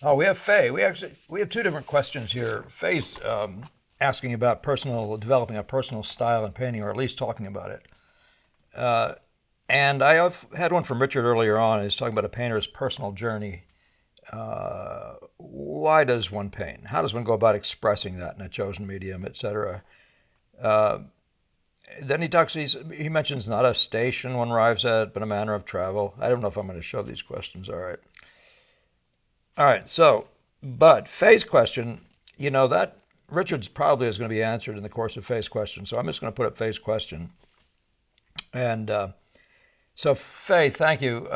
Oh, we have Faye. We have two different questions here. Faye's asking about developing a personal style in painting, or at least talking about it. And I have had one from Richard earlier on. He's talking about a painter's personal journey. Why does one paint? How does one go about expressing that in a chosen medium, etc.? Then he mentions not a station one arrives at, but a manner of travel. I don't know if I'm going to show these questions. All right. All right. So, but Faye's question, that Richard's probably is going to be answered in the course of Faye's question. So I'm just going to put up Faye's question. And so, Faye, thank you.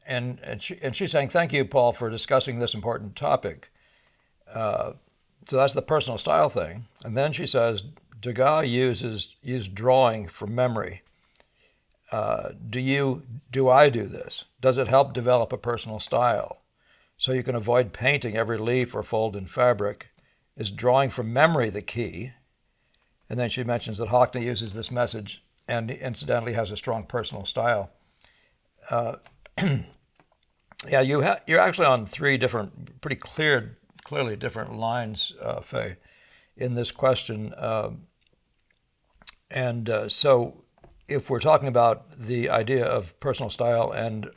And she's saying, thank you, Paul, for discussing this important topic. So that's the personal style thing. And then she says, Degas used drawing from memory. Do I do this? Does it help develop a personal style? So you can avoid painting every leaf or fold in fabric. Is drawing from memory the key? And then she mentions that Hockney uses this message and incidentally has a strong personal style. Yeah, you're actually on three different, pretty clearly different lines, Faye, in this question. So if we're talking about the idea of personal style and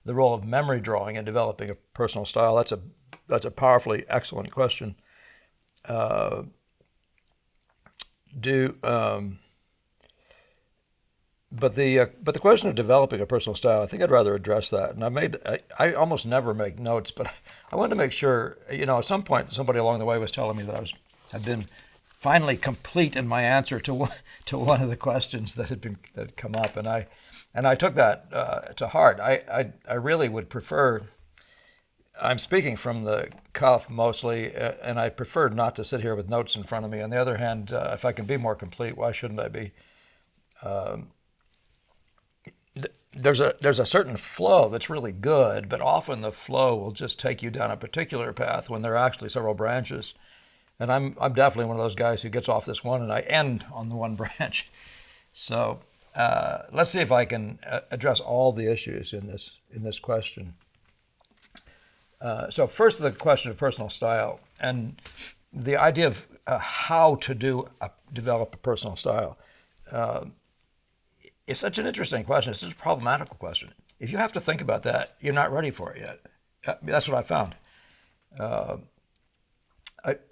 the role of memory drawing in developing a personal style, that's a powerfully excellent question. But the question of developing a personal style, I think I'd rather address that. And I almost never make notes, but I wanted to make sure, at some point somebody along the way was telling me that had been finally complete in my answer to one of the questions that had come up, and I took that to heart. I really would prefer. I'm speaking from the cuff mostly, and I prefer not to sit here with notes in front of me. On the other hand, if I can be more complete, why shouldn't I be? There's a certain flow that's really good, but often the flow will just take you down a particular path when there are actually several branches. And I'm definitely one of those guys who gets off this one and I end on the one branch. So let's see if I can address all the issues in this question. So first, the question of personal style and the idea of how to develop a personal style. It's such an interesting question. It's such a problematical question. If you have to think about that, you're not ready for it yet. That's what I found.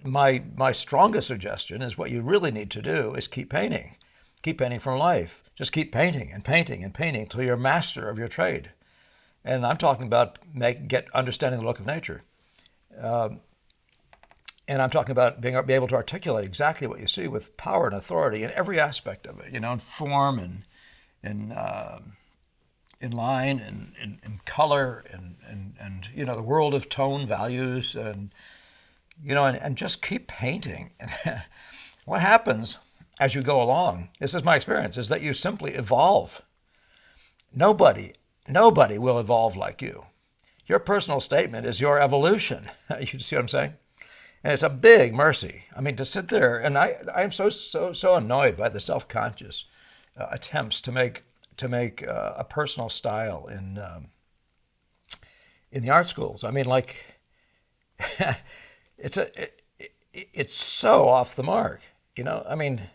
My strongest suggestion is what you really need to do is keep painting. Keep painting from life. Just keep painting and painting and painting until you're a master of your trade. And I'm talking about understanding the look of nature. And I'm talking about be able to articulate exactly what you see with power and authority in every aspect of it, in form and in line and in color and the world of tone values and just keep painting. What happens as you go along, this is my experience, is that you simply evolve. Nobody will evolve like you. Your personal statement is your evolution. You see what I'm saying? And it's a big mercy. I mean, to sit there, and I'm so annoyed by the self-conscious attempts to make a personal style in the art schools. I mean, like, it's so off the mark. I mean,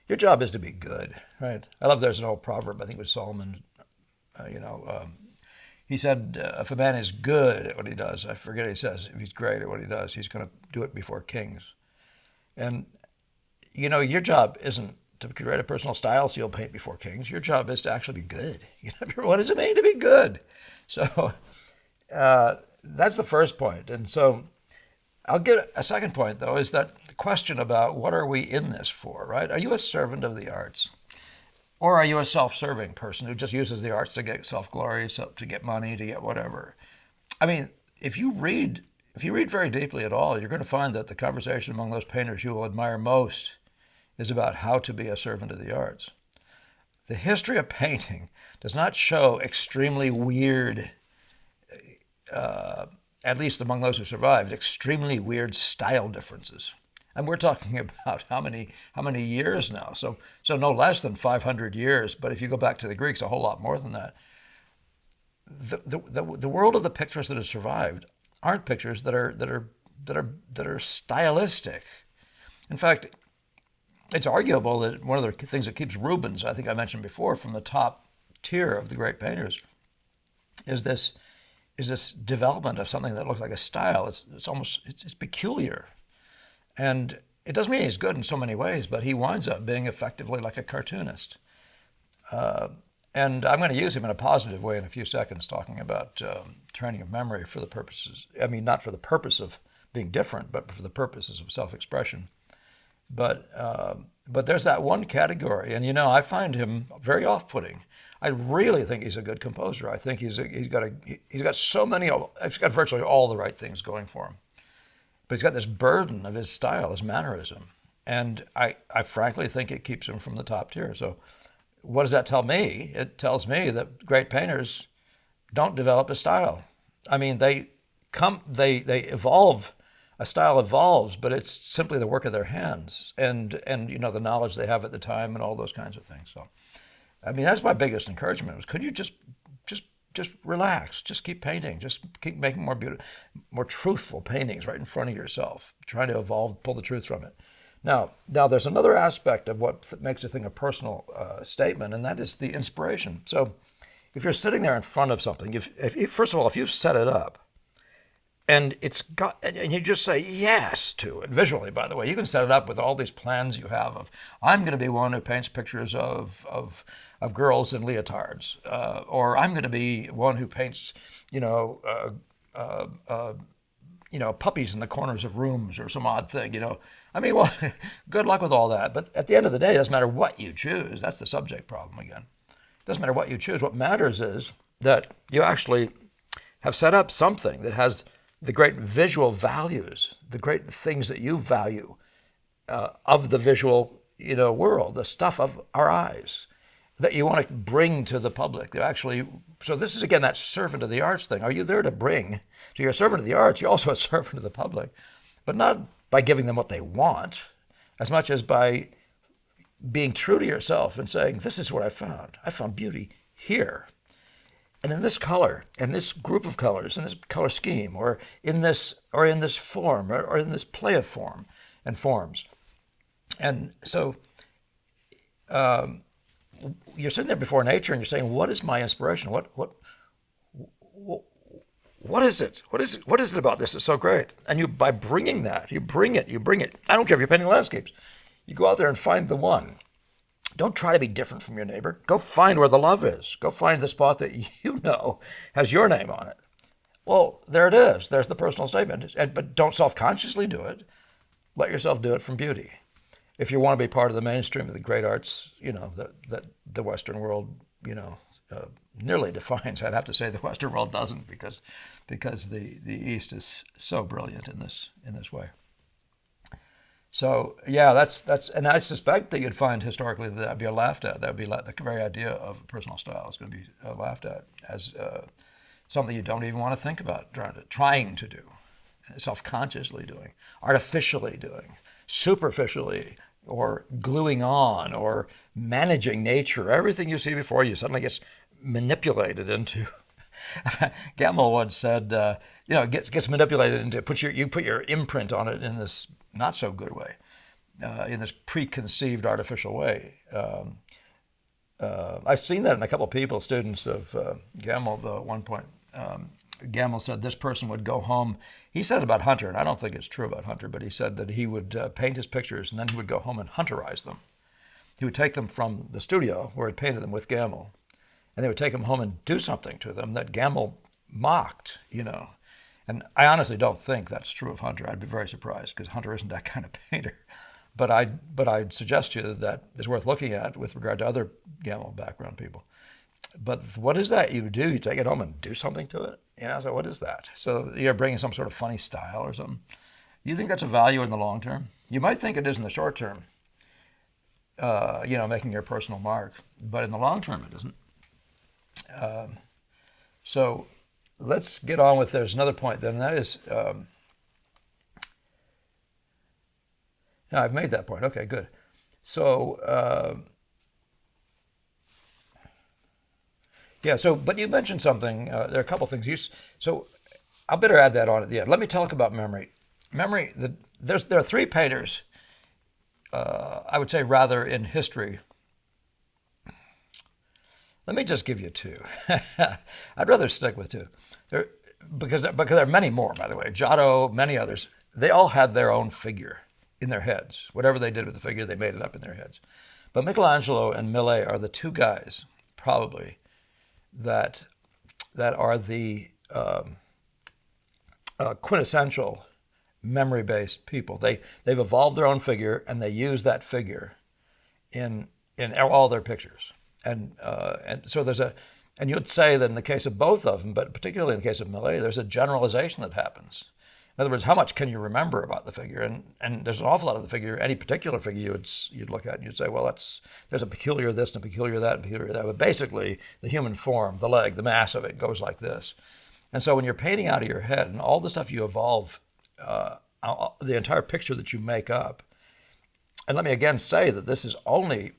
your job is to be good, right? I love. There's an old proverb. I think it was Solomon. He said, if a man is good at what he does, I forget what he says, if he's great at what he does, he's going to do it before kings. And, your job isn't to create a personal style so you'll paint before kings. Your job is to actually be good. What does it mean to be good? So that's the first point. And so I'll get a second point, though, is that the question about what are we in this for, right? Are you a servant of the arts? Or are you a self-serving person who just uses the arts to get self-glory, to get money, to get whatever? I mean, if you read very deeply at all, you're going to find that the conversation among those painters you will admire most is about how to be a servant of the arts. The history of painting does not show extremely weird, at least among those who survived, extremely weird style differences. And we're talking about how many years now? So no less than 500 years. But if you go back to the Greeks, a whole lot more than that. The world of the pictures that have survived aren't pictures that are stylistic. In fact, it's arguable that one of the things that keeps Rubens, I think I mentioned before, from the top tier of the great painters, is this development of something that looks like a style. It's peculiar, and it doesn't mean he's good in so many ways, but he winds up being effectively like a cartoonist. And I'm going to use him in a positive way in a few seconds, talking about training of memory for the purposes, I mean, not for the purpose of being different, but for the purposes of self-expression. But there's that one category, and I find him very off-putting. I really think he's a good composer. I think he's got virtually all the right things going for him. But he's got this burden of his style, his mannerism, and I frankly think it keeps him from the top tier. So what does that tell me? It tells me that great painters don't develop a style. I mean, they evolve. A style evolves, but it's simply the work of their hands and the knowledge they have at the time and all those kinds of things. So, I mean, that's my biggest encouragement. Was could you just relax, just keep painting, just keep making more beautiful, more truthful paintings right in front of yourself. Try to evolve, pull the truth from it. Now, there's another aspect of what makes a thing a personal statement, and that is the inspiration. So, if you're sitting there in front of something, first of all, if you've set it up, and and you just say yes to it visually. By the way, you can set it up with all these plans you have of I'm going to be one who paints pictures of girls in leotards, or I'm going to be one who paints puppies in the corners of rooms or some odd thing. I mean, well, good luck with all that. But at the end of the day, it doesn't matter what you choose. That's the subject problem again. It doesn't matter what you choose. What matters is that you actually have set up something that has the great visual values, the great things that you value of the visual, world, the stuff of our eyes that you want to bring to the public. So this is again that servant of the arts thing. Are you there to bring? So you're a servant of the arts. You're also a servant of the public, but not by giving them what they want, as much as by being true to yourself and saying, "This is what I found. I found beauty here." And in this color, and this group of colors, in this color scheme, or in this form, or in this play of form and forms. And so you're sitting there before nature and you're saying, what is my inspiration? What is it? What is it about this that's so great? And by bringing that, you bring it. I don't care if you're painting landscapes. You go out there and find the one. Don't try to be different from your neighbor. Go find where the love is. Go find the spot that has your name on it. Well, there it is. There's the personal statement. But don't self-consciously do it. Let yourself do it from beauty. If you want to be part of the mainstream of the great arts, that the Western world, nearly defines. I'd have to say the Western world doesn't because the East is so brilliant in this way. So yeah, that's, and I suspect that you'd find historically that'd be laughed at. That'd be the very idea of personal style is going to be laughed at as something you don't even want to think about trying to do, self-consciously doing, artificially doing, superficially, or gluing on, or managing nature. Everything you see before you suddenly gets manipulated into. Gamble once said, gets manipulated into you put your imprint on it in this not so good way, in this preconceived artificial way. I've seen that in a couple of people, students of Gamble. Though at one point, Gamble said this person would go home. He said about Hunter, and I don't think it's true about Hunter, but he said that he would paint his pictures and then he would go home and Hunterize them. He would take them from the studio where he painted them with Gamble, and they would take them home and do something to them that Gamble mocked, And I honestly don't think that's true of Hunter. I'd be very surprised because Hunter isn't that kind of painter. But I'd suggest to you that it's worth looking at with regard to other Gamble background people. But what is that you do? You take it home and do something to it? So what is that? So you're bringing some sort of funny style or something. You think that's a value in the long term? You might think it is in the short term, making your personal mark. But in the long term, it isn't. So let's get on with, there's another point then, and that is, I've made that point. Okay, good. So, but you mentioned something, there are a couple things. So I better add that on at the end. Let me talk about memory. Memory. There are three painters. I would say rather in history. Let me just give you two. I'd rather stick with two. There, because there are many more, by the way. Giotto, many others. They all had their own figure in their heads. Whatever they did with the figure, they made it up in their heads. But Michelangelo and Millet are the two guys, probably, that are the quintessential memory-based people. They've evolved their own figure, and they use that figure in all their pictures. And so and you'd say that in the case of both of them, but particularly in the case of Millet, there's a generalization that happens. In other words, how much can you remember about the figure? And there's an awful lot of the figure, any particular figure you'd look at and you'd say, well, there's a peculiar this and a peculiar that and a peculiar that. But basically, the human form, the leg, the mass of it goes like this. And so when you're painting out of your head and all the stuff you evolve, the entire picture that you make up, and let me again say that this is only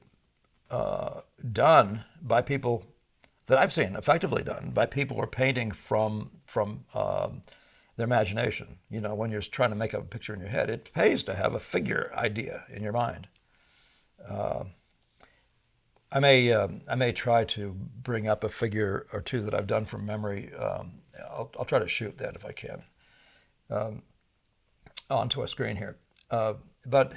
done by people that I've seen, effectively done by people who are painting from their imagination. You know, when you're trying to make up a picture in your head, it pays to have a figure idea in your mind. I may try to bring up a figure or two that I've done from memory. I'll try to shoot that if I can onto a screen here. But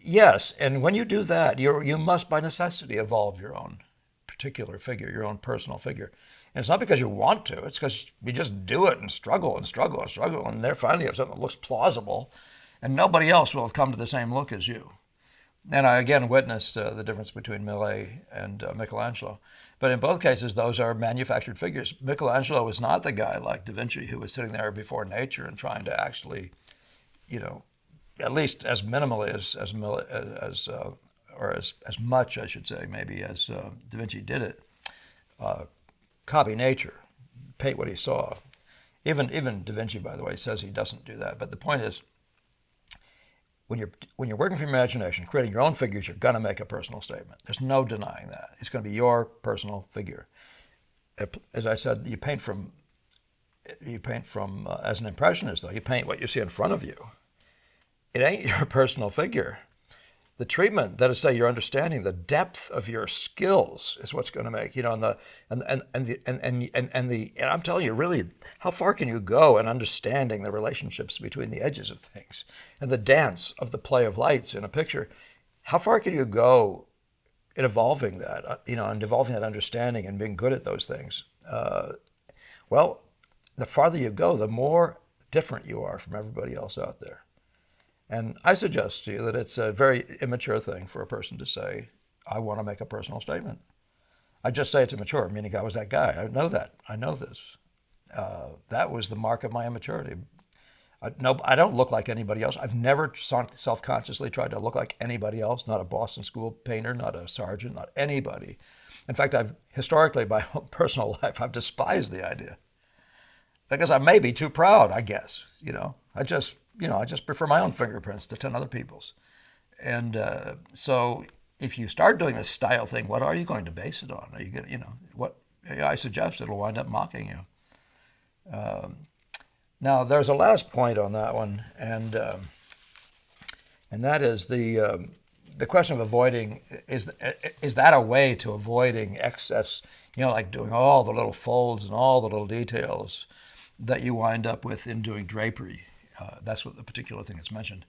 yes, and when you do that, you must by necessity evolve your own particular figure, your own personal figure. And it's not because you want to, it's because you just do it and struggle and struggle and struggle, and there finally you have something that looks plausible, and nobody else will have come to the same look as you. And I again witnessed the difference between Millet and Michelangelo. But in both cases, those are manufactured figures. Michelangelo was not the guy like Da Vinci who was sitting there before nature and trying to actually, you know, at least as minimally as much, I should say, maybe as Da Vinci did it, copy nature, paint what he saw. Even Da Vinci, by the way, says he doesn't do that. But the point is, when you're working from your imagination, creating your own figures, you're going to make a personal statement. There's no denying that. It's going to be your personal figure. As I said, you paint from as an impressionist, though. You paint what you see in front of you. It ain't your personal figure. The treatment, that is, say, your understanding, the depth of your skills is what's going to make, you know, and I'm telling you, really, how far can you go in understanding the relationships between the edges of things and the dance of the play of lights in a picture? How far can you go in evolving that, you know, and evolving that understanding and being good at those things? Well, the farther you go, the more different you are from everybody else out there. And I suggest to you that it's a very immature thing for a person to say, I want to make a personal statement. I just say it's immature, meaning I was that guy. I know that. I know this. That was the mark of my immaturity. I don't look like anybody else. I've never self-consciously tried to look like anybody else, not a Boston School painter, not a sergeant, not anybody. In fact, historically, my own personal life, I've despised the idea. Because I may be too proud, I guess. I just prefer my own fingerprints to 10 other people's. And so if you start doing this style thing, what are you going to base it on? Are you going to, what I suggest it'll wind up mocking you. Now, there's a last point on that one, and that is the question of avoiding, is that a way to avoiding excess, like doing all the little folds and all the little details that you wind up with in doing drapery? That's what the particular thing is mentioned.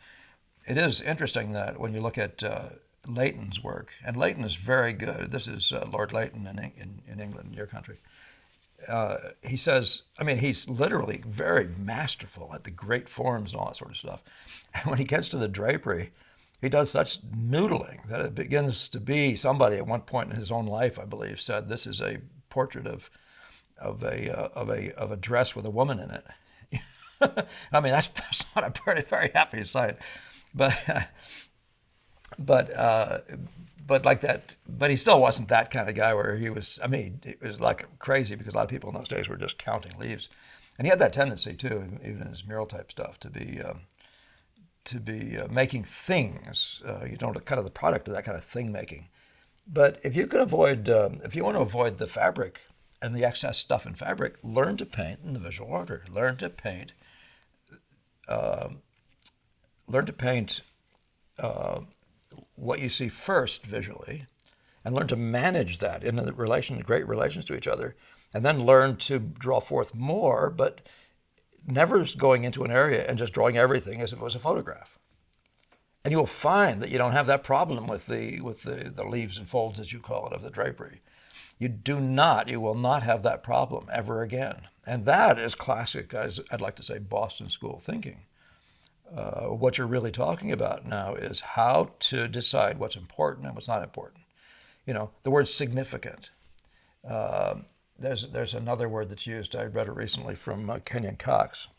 It is interesting that when you look at Leighton's work, and Leighton is very good. This is Lord Leighton in England, your country. He says, he's literally very masterful at the great forms and all that sort of stuff. And when he gets to the drapery, he does such noodling that it begins to be, somebody at one point in his own life, I believe, said this is a portrait of a dress with a woman in it. That's not a very, very happy sight, but like that. But he still wasn't that kind of guy where he was. It was like crazy because a lot of people in those days were just counting leaves, and he had that tendency too, even in his mural type stuff, to be making things. Kind of the product of that kind of thing making. But if you could avoid, if you want to avoid the fabric and the excess stuff in fabric, learn to paint in the visual order. Learn to paint what you see first visually, and learn to manage that in great relations to each other, and then learn to draw forth more, but never going into an area and just drawing everything as if it was a photograph. And you'll find that you don't have that problem with the leaves and folds, as you call it, of the drapery. You will not have that problem ever again. And that is classic, as I'd like to say, Boston School thinking. What you're really talking about now is how to decide what's important and what's not important. The word significant. There's another word that's used. I read it recently from Kenyon Cox.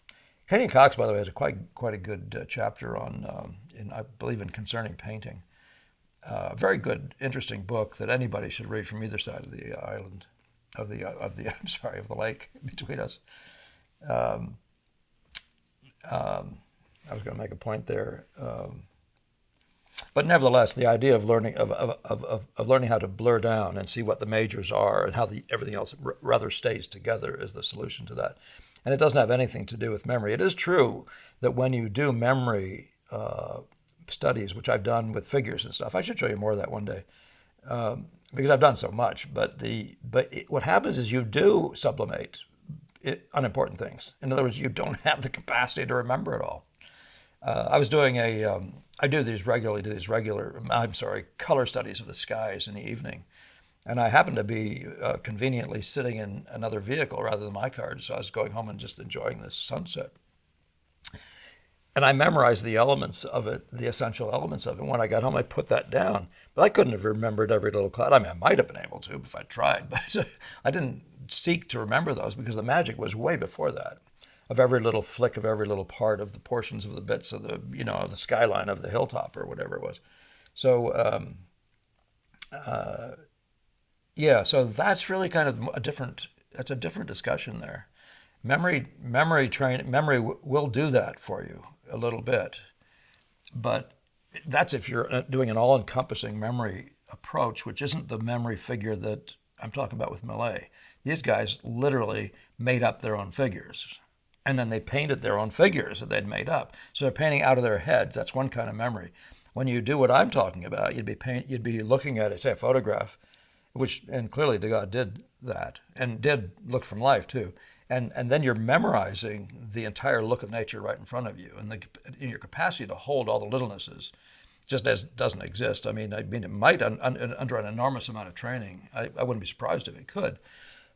Kenyon Cox, by the way, has quite a good chapter on, I believe, in concerning painting. Very good, interesting book that anybody should read from either side of the island, of the lake between us. I was going to make a point there. But nevertheless, the idea of learning learning how to blur down and see what the majors are and how everything else rather stays together is the solution to that. And it doesn't have anything to do with memory. It is true that when you do memory studies, which I've done with figures and stuff, I should show you more of that one day, because I've done so much. What happens is you do sublimate unimportant things. In other words, you don't have the capacity to remember it all. I do these color studies of the skies in the evening. And I happened to be conveniently sitting in another vehicle rather than my car, so I was going home and just enjoying this sunset. And I memorized the elements of it, the essential elements of it. When I got home, I put that down. But I couldn't have remembered every little cloud. I mean, I might have been able to if I tried, but I didn't seek to remember those because the magic was way before that, of every little flick of every little part of the portions of the bits of the, of the skyline of the hilltop or whatever it was. So, so that's really kind of a different discussion there. Memory will do that for you a little bit, but that's if you're doing an all-encompassing memory approach, which isn't the memory figure that I'm talking about with Millet. These guys literally made up their own figures, and then they painted their own figures that they'd made up. So they're painting out of their heads. That's one kind of memory. When you do what I'm talking about, you'd be looking at, say, a photograph, and clearly Degas did that, and did look from life too. And then you're memorizing the entire look of nature right in front of you, and your capacity to hold all the littlenesses just doesn't exist. I mean, it might under an enormous amount of training. I wouldn't be surprised if it could,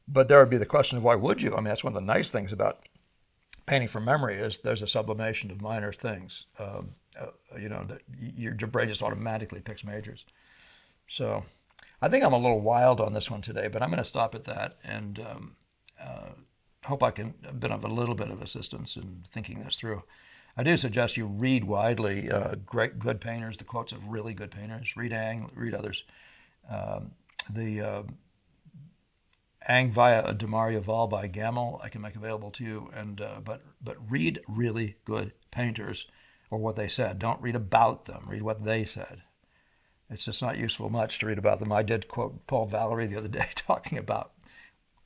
but there would be the question of why would you? I mean, that's one of the nice things about painting from memory is there's a sublimation of minor things. That your brain just automatically picks majors. So I think I'm a little wild on this one today, but I'm going to stop at that and hope I can have been of a little bit of assistance in thinking this through. I do suggest you read widely good painters, the quotes of really good painters. Read Ang, read others. The Ang via de Mariaval by Gamel I can make available to you, but read really good painters or what they said. Don't read about them. Read what they said. It's just not useful much to read about them. I did quote Paul Valery the other day talking about,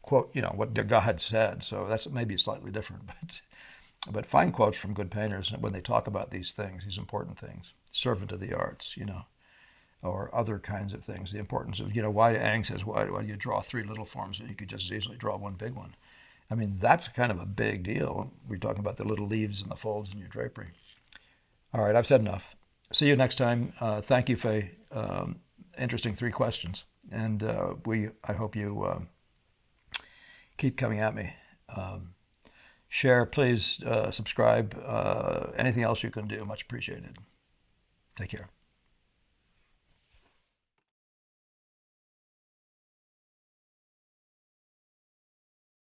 quote, what Degas had said. So that's maybe slightly different. But find quotes from good painters when they talk about these things, these important things. Servant of the arts, or other kinds of things. The importance of, why Ang says, why do you draw three little forms when you could just as easily draw one big one? I mean, that's kind of a big deal. We're talking about the little leaves and the folds in your drapery. All right, I've said enough. See you next time. Thank you, Faye. Interesting 3 questions. And I hope you keep coming at me. Share, please, subscribe. Anything else you can do, much appreciated. Take care.